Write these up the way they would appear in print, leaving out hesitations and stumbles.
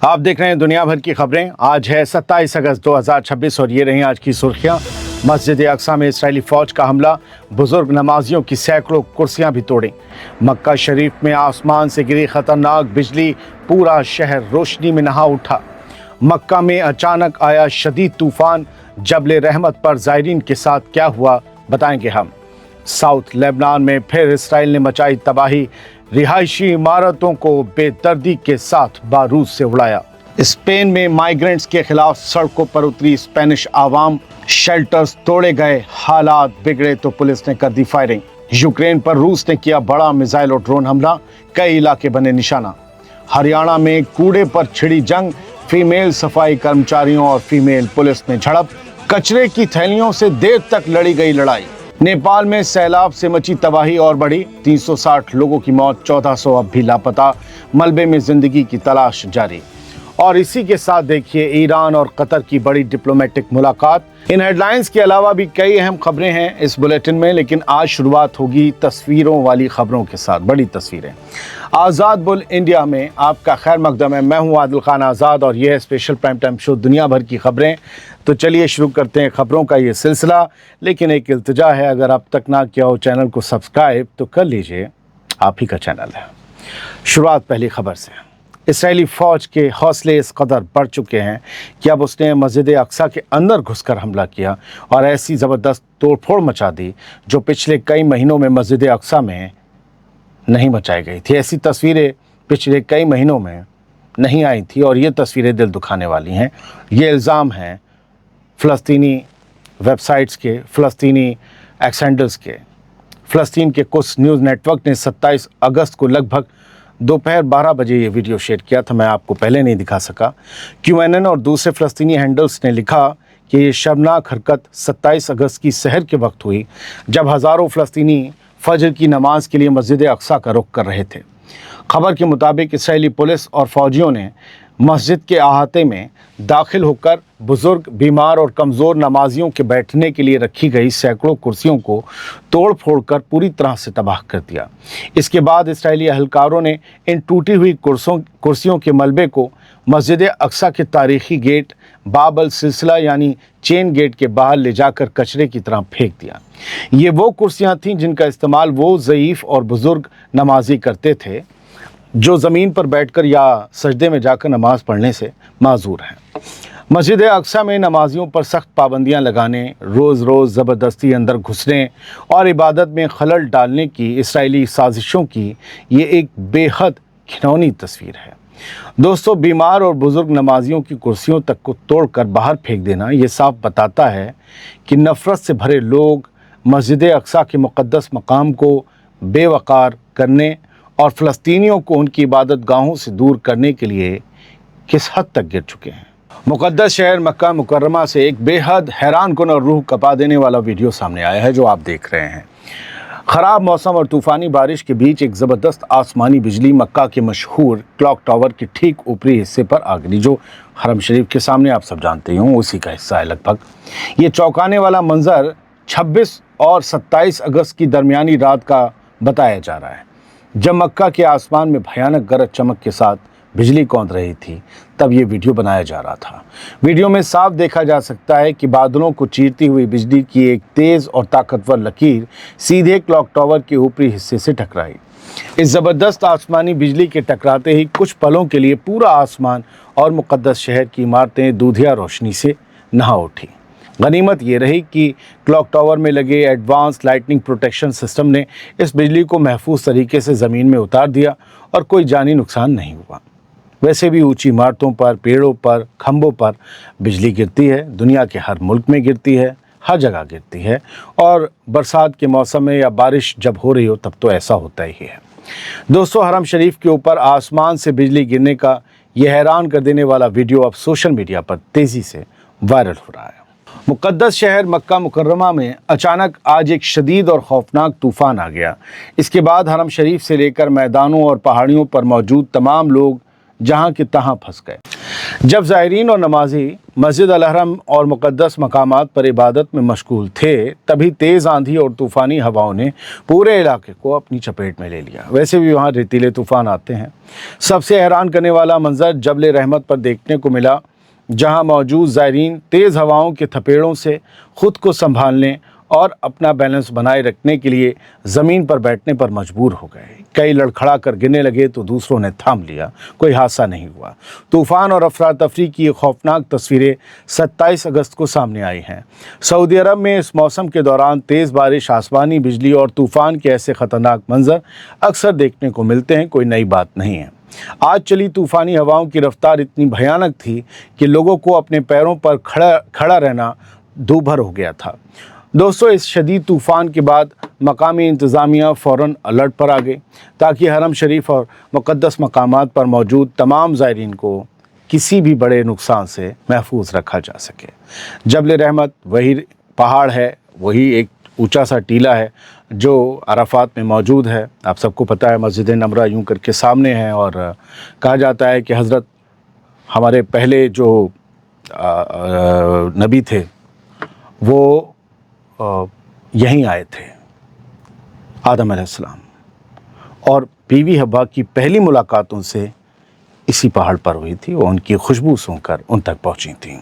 आप देख रहे हैं दुनिया भर की खबरें। आज है 27 अगस्त 2026 और ये रही आज की सुर्खियां। मस्जिद अक्सा में इस्राएली फौज का हमला, बुजुर्ग नमाजियों की सैकड़ों कुर्सियां भी तोड़ी। मक्का शरीफ में आसमान से गिरी खतरनाक बिजली, पूरा शहर रोशनी में नहा उठा। मक्का में अचानक आया शदीद तूफान, जबल रहमत पर ज़ायरीन के साथ क्या हुआ बताएंगे हम। साउथ लेबनान में फिर इसराइल ने मचाई तबाही, रिहायशी इमारतों को बेदर्दी के साथ बारूद से उड़ाया। स्पेन में माइग्रेंट्स के खिलाफ सड़कों पर उतरी स्पेनिश आवाम, शेल्टर्स तोड़े गए, हालात बिगड़े तो पुलिस ने कर दी फायरिंग। यूक्रेन पर रूस ने किया बड़ा मिसाइल और ड्रोन हमला, कई इलाके बने निशाना। हरियाणा में कूड़े पर छिड़ी जंग, फीमेल सफाई कर्मचारियों और फीमेल पुलिस में झड़प, कचरे की थैलियों से देर तक लड़ी गई लड़ाई। नेपाल में सैलाब से मची तबाही और बढ़ी, 360 लोगों की मौत, 1400 अब भी लापता, मलबे में जिंदगी की तलाश जारी। और इसी के साथ देखिए ईरान और कतर की बड़ी डिप्लोमेटिक मुलाकात। इन हेडलाइंस के अलावा भी कई अहम खबरें हैं इस बुलेटिन में, लेकिन आज शुरुआत होगी तस्वीरों वाली खबरों के साथ। बड़ी तस्वीरें। आज़ाद बुल इंडिया में आपका खैर मकदम है। मैं हूं आदिल खान आज़ाद और यह है स्पेशल प्राइम टाइम शो दुनिया भर की खबरें। तो चलिए शुरू करते हैं खबरों का ये सिलसिला, लेकिन एक इल्तिजा है, अगर अब तक ना किया हो चैनल को सब्सक्राइब तो कर लीजिए, आप ही का चैनल है। शुरुआत पहली खबर से। इसराइली फ़ौज के हौसले इस कदर बढ़ चुके हैं कि अब उसने मस्जिद अक्सा के अंदर घुसकर हमला किया और ऐसी ज़बरदस्त तोड़फोड़ मचा दी जो पिछले कई महीनों में मस्जिद अक्सा में नहीं मचाई गई थी। ऐसी तस्वीरें पिछले कई महीनों में नहीं आई थी और ये तस्वीरें दिल दुखाने वाली हैं। ये इल्ज़ाम हैं फ़लस्तीनी वेबसाइट्स के, फ़लस्तीनी एक्सेंडर्स के। फ़लस्तीन के कुछ न्यूज़ नेटवर्क ने 27 अगस्त को लगभग दोपहर 12 बजे ये वीडियो शेयर किया था, मैं आपको पहले नहीं दिखा सका। QAnon और दूसरे फ़लस्तीनी हैंडल्स ने लिखा कि ये शर्मनाक हरकत 27 अगस्त की सहर के वक्त हुई, जब हज़ारों फ़लस्तीनी फजर की नमाज के लिए मस्जिद अक्सा का रुख कर रहे थे। खबर के मुताबिक इसराइली पुलिस और फ़ौजियों ने मस्जिद के अहाते में दाखिल होकर बुज़ुर्ग, बीमार और कमज़ोर नमाजियों के बैठने के लिए रखी गई सैकड़ों कुर्सियों को तोड़ फोड़ कर पूरी तरह से तबाह कर दिया। इसके बाद इसराइली अहलकारों ने इन टूटी हुई कुर्सियों के मलबे को मस्जिद अक्सा के तारीख़ी गेट बाब अल सिलसिला यानी चेन गेट के बाहर ले जाकर कचरे की तरह फेंक दिया। ये वो कुर्सियाँ थीं जिनका इस्तेमाल वो ज़ईफ़ और बुज़ुर्ग नमाजी करते थे जो ज़मीन पर बैठकर या सजदे में जाकर नमाज पढ़ने से माजूर हैं। मस्जिद अक्सा में नमाजियों पर सख्त पाबंदियां लगाने, रोज़ रोज़ ज़बरदस्ती अंदर घुसने और इबादत में खलल डालने की इसराइली साजिशों की ये एक बेहद घिनौनी तस्वीर है। दोस्तों, बीमार और बुज़ुर्ग नमाजियों की कुर्सियों तक को तोड़कर बाहर फेंक देना ये साफ बताता है कि नफ़रत से भरे लोग मस्जिद अक्सा के मुक़द्दस मकाम को बेवक़ार करने और फ़लस्तीनियों को उनकी इबादत गाहों से दूर करने के लिए किस हद तक गिर चुके हैं। मुक़द्दस शहर मक्का मुकर्रमा से एक बेहद हैरानकुन और रूह कपा देने वाला वीडियो सामने आया है जो आप देख रहे हैं। ख़राब मौसम और तूफ़ानी बारिश के बीच एक ज़बरदस्त आसमानी बिजली मक्का के मशहूर क्लॉक टावर के ठीक ऊपरी हिस्से पर आ गिरी, जो हरम शरीफ के सामने आप सब जानते हो उसी का हिस्सा है लगभग। ये चौंकाने वाला मंज़र 26 और 27 अगस्त की दरमियानी रात का बताया जा रहा है, जब मक्का के आसमान में भयानक गरज चमक के साथ बिजली कौंध रही थी। तब ये वीडियो बनाया जा रहा था। वीडियो में साफ देखा जा सकता है कि बादलों को चीरती हुई बिजली की एक तेज़ और ताकतवर लकीर सीधे क्लॉक टावर के ऊपरी हिस्से से टकराई। इस ज़बरदस्त आसमानी बिजली के टकराते ही कुछ पलों के लिए पूरा आसमान और मुक़द्दस शहर की इमारतें दूधिया रोशनी से नहा उठी। गनीमत ये रही कि क्लॉक टावर में लगे एडवांस लाइटनिंग प्रोटेक्शन सिस्टम ने इस बिजली को महफूज तरीके से ज़मीन में उतार दिया और कोई जानी नुकसान नहीं हुआ। वैसे भी ऊंची इमारतों पर, पेड़ों पर, खंभों पर बिजली गिरती है, दुनिया के हर मुल्क में गिरती है, हर जगह गिरती है, और बरसात के मौसम में या बारिश जब हो रही हो तब तो ऐसा होता ही है। दोस्तों, हरम शरीफ के ऊपर आसमान से बिजली गिरने का यह हैरान कर देने वाला वीडियो अब सोशल मीडिया पर तेज़ी से वायरल हो रहा है। मुक़द्दस शहर मक्का मुकर्रमा में अचानक आज एक शदीद और खौफनाक तूफ़ान आ गया। इसके बाद हरम शरीफ से लेकर मैदानों और पहाड़ियों पर मौजूद तमाम लोग जहां के तहां फंस गए। जब ज़ायरीन और नमाजी मस्जिद अल हरम और मुक़द्दस मकामात पर इबादत में मशगूल थे, तभी तेज़ आंधी और तूफ़ानी हवाओं ने पूरे इलाके को अपनी चपेट में ले लिया। वैसे भी वहाँ रेतीले तूफ़ान आते हैं। सबसे हैरान करने वाला मंजर जबल रहमत पर देखने को मिला, जहाँ मौजूद ज़ायरीन तेज़ हवाओं के थपेड़ों से ख़ुद को संभालने और अपना बैलेंस बनाए रखने के लिए ज़मीन पर बैठने पर मजबूर हो गए। कई लड़खड़ा कर गिरने लगे तो दूसरों ने थाम लिया। कोई हादसा नहीं हुआ। तूफ़ान और अफरा तफरी की ये खौफनाक तस्वीरें 27 अगस्त को सामने आई हैं। सऊदी अरब में इस मौसम के दौरान तेज़ बारिश, आसमानी बिजली और तूफ़ान के ऐसे ख़तरनाक मंजर अक्सर देखने को मिलते हैं। कोई नई बात नहीं है। आज चली तूफ़ानी हवाओं की रफ्तार इतनी भयानक थी कि लोगों को अपने पैरों पर खड़ा रहना दूभर हो गया था। दोस्तों, इस शदीद तूफ़ान के बाद मकामी इंतज़ामिया फ़ौरन अलर्ट पर आ गई ताकि हरम शरीफ और मुक़द्दस मकामात पर मौजूद तमाम ज़ायरीन को किसी भी बड़े नुकसान से महफूज रखा जा सके। जबल रहमत वही पहाड़ है, वही एक ऊंचा सा टीला है जो अराफात में मौजूद है। आप सबको पता है, मस्जिद नमरा यूं करके सामने है और कहा जाता है कि हज़रत हमारे पहले जो नबी थे वो यहीं आए थे, आदम अलैहिस्सलाम, और बीवी हव्वा की पहली मुलाकात उनसे इसी पहाड़ पर हुई थी। वो उनकी खुशबू सूंघकर उन तक पहुंची थी।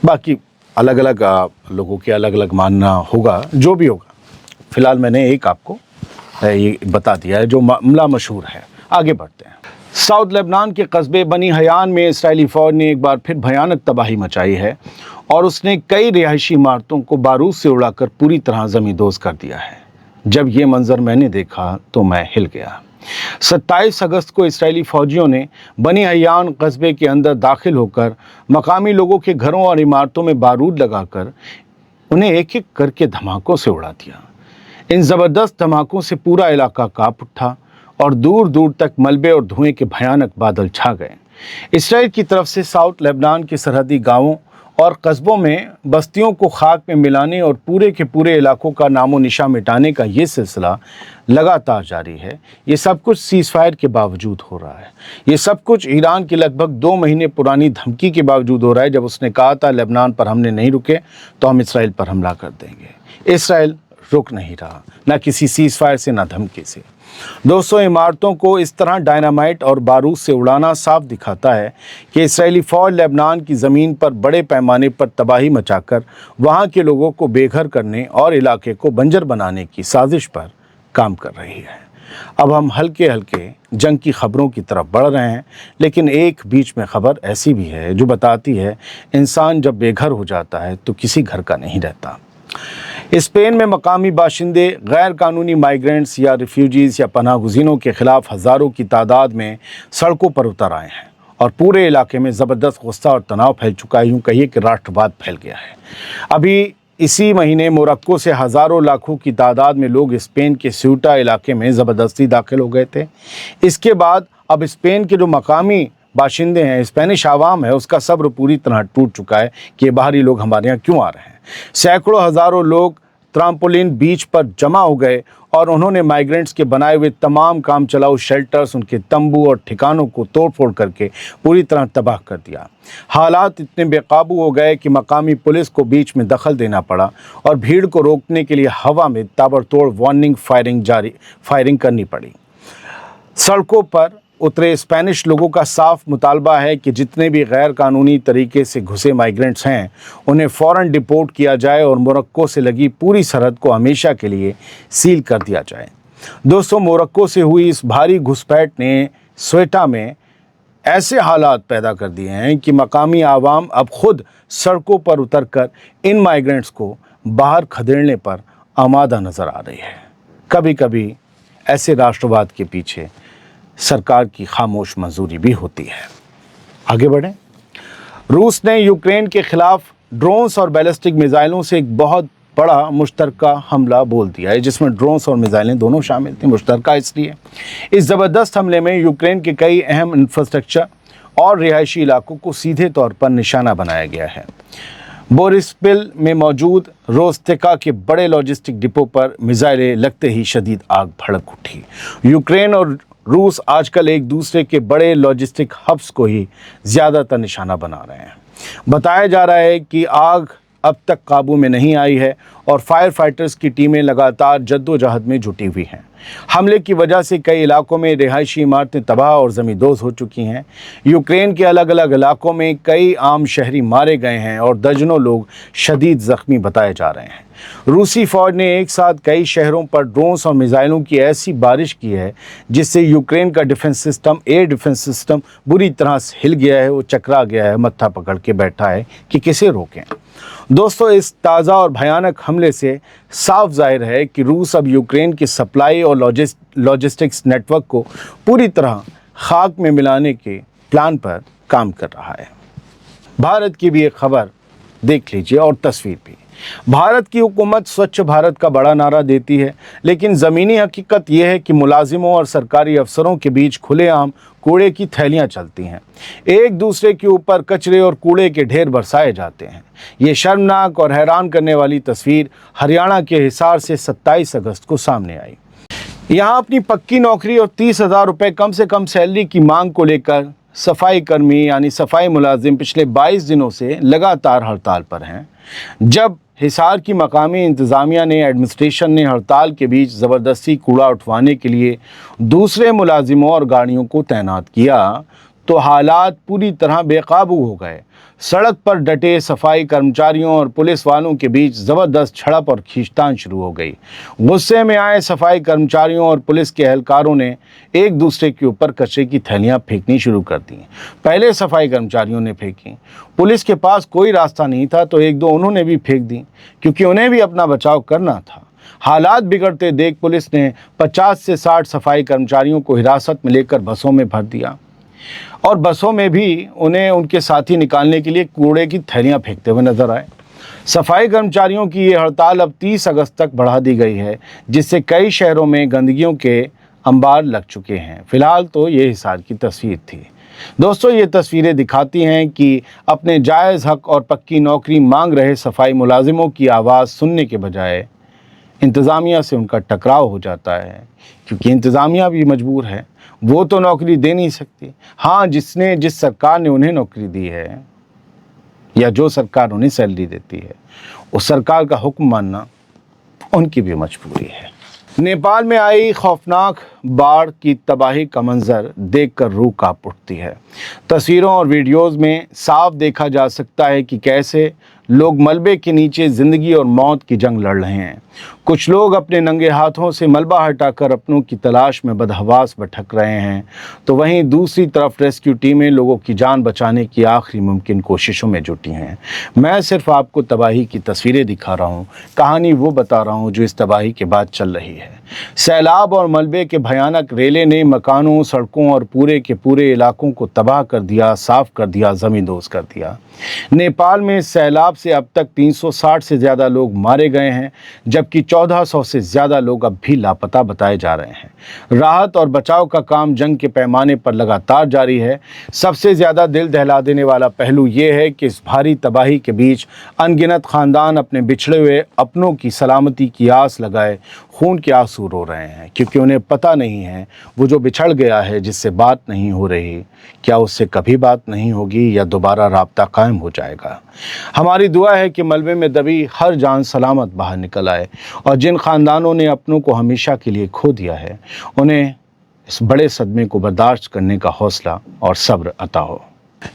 बाकी अलग अलग लोगों के अलग अलग मानना होगा, जो भी होगा। फ़िलहाल मैंने एक आपको ये बता दिया है जो मामला मशहूर है। आगे बढ़ते हैं। साउथ लेबनान के कस्बे बनी हयान में इस्राएली फ़ौज ने एक बार फिर भयानक तबाही मचाई है और उसने कई रिहायशी इमारतों को बारूद से उड़ाकर पूरी तरह ज़मींदोज़ कर दिया है। जब ये मंजर मैंने देखा तो मैं हिल गया। 27 अगस्त को इस्राएली फ़ौजियों ने बनी हयान कस्बे के अंदर दाखिल होकर मकामी लोगों के घरों और इमारतों में बारूद लगाकर उन्हें एक एक करके धमाकों से उड़ा दिया। इन ज़बरदस्त धमाकों से पूरा इलाका काँप उठा और दूर दूर तक मलबे और धुएं के भयानक बादल छा गए। इसराइल की तरफ से साउथ लेबनान के सरहदी गांवों और कस्बों में बस्तियों को खाक में मिलाने और पूरे के पूरे इलाकों का नामो निशा मिटाने का ये सिलसिला लगातार जारी है। ये सब कुछ सीज़ फायर के बावजूद हो रहा है। ये सब कुछ ईरान की लगभग 2 महीने पुरानी धमकी के बावजूद हो रहा है, जब उसने कहा था लेबनान पर हमने नहीं रुके तो हम इसराइल पर हमला कर देंगे। इसराइल रुक नहीं रहा, ना किसी सीज़ फायर से, ना धमकी से। दोस्तों, इमारतों को इस तरह डायनामाइट और बारूद से उड़ाना साफ दिखाता है कि इस्राएली फ़ौज लेबनान की ज़मीन पर बड़े पैमाने पर तबाही मचाकर वहाँ के लोगों को बेघर करने और इलाके को बंजर बनाने की साजिश पर काम कर रही है। अब हम हल्के हल्के जंग की खबरों की तरफ बढ़ रहे हैं, लेकिन एक बीच में खबर ऐसी भी है जो बताती है इंसान जब बेघर हो जाता है तो किसी घर का नहीं रहता। स्पेन में मकामी बाशिंदे गैर कानूनी माइग्रेंट्स या रिफ्यूजीज़ या पनाह गुज़ीनों के ख़िलाफ़ हज़ारों की तादाद में सड़कों पर उतर आए हैं और पूरे इलाके में ज़बरदस्त गुस्सा और तनाव फैल चुका है। यूँ कहिए कि राष्ट्रवाद फैल गया है। अभी इसी महीने मोरक्को से हज़ारों लाखों की तादाद में लोग स्पेन के स्यूटा इलाके में ज़बरदस्ती दाखिल हो गए थे। इसके बाद अब स्पेन के जो मकामी बाशिंदे हैं, स्पेनिश आवाम है, उसका सब्र पूरी तरह टूट चुका है कि ये बाहरी लोग हमारे यहाँ क्यों आ रहे हैं। सैकड़ों हज़ारों लोग ट्राम्पोलिन बीच पर जमा हो गए और उन्होंने माइग्रेंट्स के बनाए हुए तमाम काम चलाऊ शेल्टर्स, उनके तंबू और ठिकानों को तोड़फोड़ करके पूरी तरह तबाह कर दिया। हालात इतने बेकाबू हो गए कि मकामी पुलिस को बीच में दखल देना पड़ा और भीड़ को रोकने के लिए हवा में ताबड़तोड़ वार्निंग फायरिंग करनी पड़ी। सड़कों पर उतरे स्पेनिश लोगों का साफ मुतालबा है कि जितने भी गैर कानूनी तरीके से घुसे माइग्रेंट्स हैं उन्हें फ़ौरन डिपोर्ट किया जाए और मोरक्को से लगी पूरी सरहद को हमेशा के लिए सील कर दिया जाए। दोस्तों, मोरक्को से हुई इस भारी घुसपैठ ने स्वेटा में ऐसे हालात पैदा कर दिए हैं कि मकामी आवाम अब खुद सड़कों पर उतरकर इन माइग्रेंट्स को बाहर खदेड़ने पर आमादा नज़र आ रही है। कभी कभी ऐसे राष्ट्रवाद के पीछे सरकार की खामोश मंजूरी भी होती है। आगे बढ़ें। रूस ने यूक्रेन के खिलाफ ड्रोन्स और बैलिस्टिक मिसाइलों से एक बहुत बड़ा मुश्तरका हमला बोल दिया है, जिसमें ड्रोन्स और मिसाइलें दोनों शामिल थी। मुश्तरका इसलिए, इस ज़बरदस्त हमले में यूक्रेन के कई अहम इंफ्रास्ट्रक्चर और रिहायशी इलाकों को सीधे तौर पर निशाना बनाया गया है। बोरिस्पिल में मौजूद रोस्तेका के बड़े लॉजिस्टिक डिपो पर मिसाइलें लगते ही शदीद आग भड़क उठी। यूक्रेन और रूस आजकल एक दूसरे के बड़े लॉजिस्टिक हब्स को ही ज़्यादातर निशाना बना रहे हैं। बताया जा रहा है कि आग अब तक काबू में नहीं आई है और फायर फाइटर्स की टीमें लगातार जद्दोजहद में जुटी हुई हैं। हमले की वजह से कई इलाकों में रिहायशी इमारतें तबाह और ज़मींदोज़ हो चुकी हैं। यूक्रेन के अलग अलग इलाकों में कई आम शहरी मारे गए हैं और दर्जनों लोग शदीद ज़ख्मी बताए जा रहे हैं। रूसी फ़ौज ने एक साथ कई शहरों पर ड्रोन्स और मिसाइलों की ऐसी बारिश की है जिससे यूक्रेन का defence system, air defence system बुरी तरह से हिल गया है, वो चकरा गया है, मत्था पकड़ के बैठा है कि किसे रोकें। दोस्तों, इस ताज़ा और भयानक हमले से साफ जाहिर है कि रूस अब यूक्रेन की सप्लाई और लॉजिस्टिक्स नेटवर्क को पूरी तरह खाक में मिलाने के प्लान पर काम कर रहा है। भारत की भी एक खबर देख लीजिए और तस्वीर भी। भारत की हुकूमत स्वच्छ भारत का बड़ा नारा देती है, लेकिन ज़मीनी हकीकत यह है कि मुलाजिमों और सरकारी अफसरों के बीच खुलेआम कूड़े की थैलियां चलती हैं। एक दूसरे के ऊपर कचरे और कूड़े के ढेर बरसाए जाते हैं। ये शर्मनाक और हैरान करने वाली तस्वीर हरियाणा के हिसार से 27 अगस्त को सामने आई। यहाँ अपनी पक्की नौकरी और 30,000 रुपये कम से कम सैलरी की मांग को लेकर सफाई कर्मी यानी सफाई मुलाजिम पिछले 22 दिनों से लगातार हड़ताल पर हैं। जब हिसार की मकामी इंतज़ामिया ने, एडमिनिस्ट्रेशन ने हड़ताल के बीच ज़बरदस्ती कूड़ा उठवाने के लिए दूसरे मुलाजिमों और गाड़ियों को तैनात किया तो हालात पूरी तरह बेकाबू हो गए। सड़क पर डटे सफाई कर्मचारियों और पुलिस वालों के बीच ज़बरदस्त झड़प और खींचतान शुरू हो गई। गुस्से में आए सफाई कर्मचारियों और पुलिस के एहलकारों ने एक दूसरे के ऊपर कचरे की थैलियां फेंकनी शुरू कर दी। पहले सफाई कर्मचारियों ने फेंकी, पुलिस के पास कोई रास्ता नहीं था तो एक दो उन्होंने भी फेंक दी, क्योंकि उन्हें भी अपना बचाव करना था। हालात बिगड़ते देख पुलिस ने 50 से 60 सफाई कर्मचारियों को हिरासत में लेकर बसों में भर दिया और बसों में भी उन्हें उनके साथी निकालने के लिए कूड़े की थैलियां फेंकते हुए नजर आए। सफाई कर्मचारियों की ये हड़ताल अब 30 अगस्त तक बढ़ा दी गई है, जिससे कई शहरों में गंदगियों के अंबार लग चुके हैं। फिलहाल तो ये हिसार की तस्वीर थी। दोस्तों, ये तस्वीरें दिखाती हैं कि अपने जायज़ हक और पक्की नौकरी मांग रहे सफाई मुलाजिमों की आवाज़ सुनने के बजाय इंतज़ामिया से उनका टकराव हो जाता है, क्योंकि इंतज़ामिया भी मजबूर है। वो तो नौकरी दे नहीं सकती। हाँ, जिस सरकार ने उन्हें नौकरी दी है या जो सरकार उन्हें सैलरी देती है, उस सरकार का हुक्म मानना उनकी भी मजबूरी है। नेपाल में आई खौफनाक बाढ़ की तबाही का मंजर देखकर रूह कांप उठती है। तस्वीरों और वीडियोस में साफ देखा जा सकता है कि कैसे लोग मलबे के नीचे ज़िंदगी और मौत की जंग लड़ रहे हैं। कुछ लोग अपने नंगे हाथों से मलबा हटाकर अपनों की तलाश में बदहवास भटक रहे हैं, तो वहीं दूसरी तरफ रेस्क्यू टीमें लोगों की जान बचाने की आखिरी मुमकिन कोशिशों में जुटी हैं। मैं सिर्फ आपको तबाही की तस्वीरें दिखा रहा हूँ, कहानी वो बता रहा हूँ जो इस तबाही के बाद चल रही है। सैलाब और मलबे के भयानक रेले ने मकानों, सड़कों और पूरे के पूरे इलाकों को तबाह कर दिया, साफ कर दिया, ज़मींदोज़ कर दिया। नेपाल में सैलाब से अब तक 360 से ज़्यादा लोग मारे गए हैं, जबकि 1400 से ज़्यादा लोग अब भी लापता बताए जा रहे हैं। राहत और बचाव का काम जंग के पैमाने पर लगातार जारी है। सबसे ज़्यादा दिल दहला देने वाला पहलू ये है कि इस भारी तबाही के बीच अनगिनत ख़ानदान अपने बिछड़े हुए अपनों की सलामती की आस लगाए खून के आंसू रो रहे हैं, क्योंकि उन्हें पता नहीं है वो जो बिछड़ गया है, जिससे बात नहीं हो रही, क्या उससे कभी बात नहीं होगी या दोबारा राब्ता कायम हो जाएगा। हमारी दुआ है कि मलबे में दबी हर जान सलामत बाहर निकल आए और जिन ख़ानदानों ने अपनों को हमेशा के लिए खो दिया है, उन्हें इस बड़े सदमे को बर्दाश्त करने का हौसला और सब्र अता हो।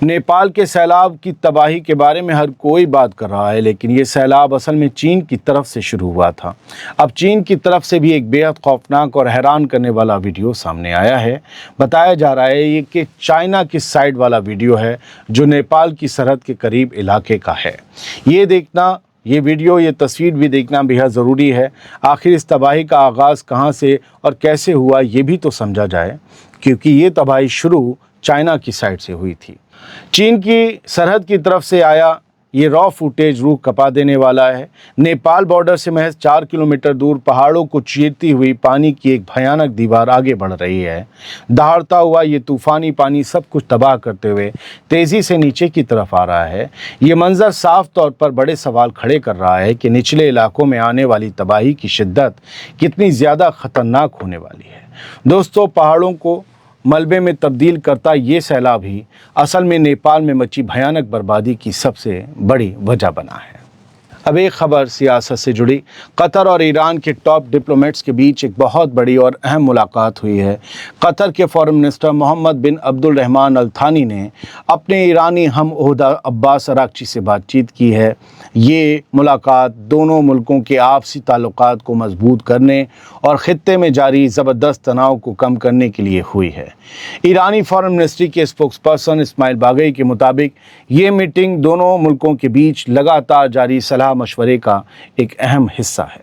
नेपाल के सैलाब की तबाही के बारे में हर कोई बात कर रहा है, लेकिन ये सैलाब असल में चीन की तरफ से शुरू हुआ था। अब चीन की तरफ से भी एक बेहद खौफनाक और हैरान करने वाला वीडियो सामने आया है। बताया जा रहा है ये कि चाइना की साइड वाला वीडियो है, जो नेपाल की सरहद के करीब इलाके का है। ये वीडियो, ये तस्वीर भी देखना बेहद ज़रूरी है। आखिर इस तबाही का आगाज़ कहाँ से और कैसे हुआ, ये भी तो समझा जाए, क्योंकि ये तबाही शुरू चाइना की साइड से हुई थी। चीन की सरहद की तरफ से आया ये रॉ फुटेज रूह कपा देने वाला है। नेपाल बॉर्डर से महज 4 किलोमीटर दूर पहाड़ों को चीरती हुई पानी की एक भयानक दीवार आगे बढ़ रही है। दहाड़ता हुआ ये तूफानी पानी सब कुछ तबाह करते हुए तेज़ी से नीचे की तरफ आ रहा है। ये मंजर साफ तौर पर बड़े सवाल खड़े कर रहा है कि निचले इलाकों में आने वाली तबाही की शिद्दत कितनी ज़्यादा ख़तरनाक होने वाली है। दोस्तों, पहाड़ों को मलबे में तब्दील करता ये सैलाब ही असल में नेपाल में मची भयानक बर्बादी की सबसे बड़ी वजह बना है। अब एक खबर सियासत से जुड़ी। कतर और ईरान के टॉप डिप्लोमेट्स के बीच एक बहुत बड़ी और अहम मुलाकात हुई है। कतर के फॉरेन मिनिस्टर मोहम्मद बिन अब्दुल रहमान अल थानी ने अपने ईरानी हम ओहदा अब्बास अरागची से बातचीत की है। ये मुलाकात दोनों मुल्कों के आपसी ताल्लुकात को मजबूत करने और ख़ित्ते में जारी ज़बरदस्त तनाव को कम करने के लिए हुई है। ईरानी फॉरेन मिनिस्ट्री के स्पोक्सपर्सन इस्माइल बागई के मुताबिक ये मीटिंग दोनों मुल्कों के बीच लगातार जारी सलाह मशवरे का एक अहम हिस्सा है।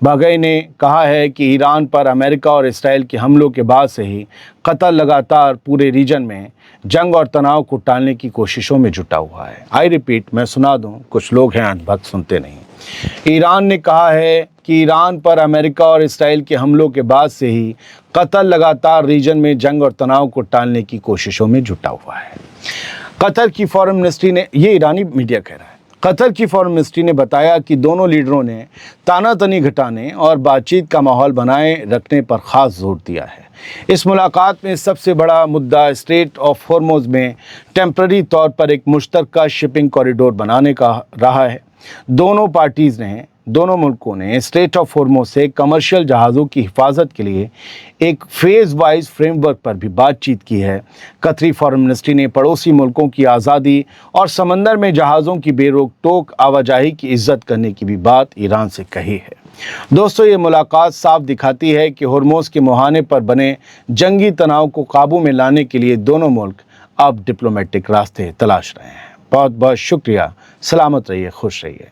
बागई ने कहा है कि ईरान पर अमेरिका और इसराइल के हमलों के बाद से ही कतर लगातार पूरे रीजन में जंग और तनाव को टालने की कोशिशों में जुटा हुआ है। आई रिपीट, मैं सुना दूं, कुछ लोग हैं अनभक्त, सुनते नहीं। ईरान ने कहा है कि ईरान पर अमेरिका और इसराइल के हमलों के बाद से ही कतर लगातार रीजन में जंग और तनाव को टालने की कोशिशों में जुटा हुआ है। कतर की फॉरेन मिनिस्ट्री ने, ये ईरानी मीडिया कह रहा है, कतर की फॉरेन मिनिस्ट्री ने बताया कि दोनों लीडरों ने तानातनी घटाने और बातचीत का माहौल बनाए रखने पर ख़ास जोर दिया है। इस मुलाकात में सबसे बड़ा मुद्दा स्ट्रेट ऑफ हॉर्मुज़ में टेम्पररी तौर पर एक मुश्तरका शिपिंग कॉरिडोर बनाने का रहा है। दोनों मुल्कों ने स्ट्रेट ऑफ हॉर्मुज़ से कमर्शियल जहाज़ों की हिफाजत के लिए एक फेज़ वाइज फ्रेमवर्क पर भी बातचीत की है। कतरी फॉरेन मिनिस्ट्री ने पड़ोसी मुल्कों की आज़ादी और समंदर में जहाज़ों की बेरोक टोक आवाजाही की इज्जत करने की भी बात ईरान से कही है। दोस्तों, ये मुलाकात साफ दिखाती है कि हॉर्मुज़ के मुहाने पर बने जंगी तनाव को काबू में लाने के लिए दोनों मुल्क अब डिप्लोमेटिक रास्ते तलाश रहे हैं। बहुत बहुत शुक्रिया। सलामत रहिए, खुश रहिए।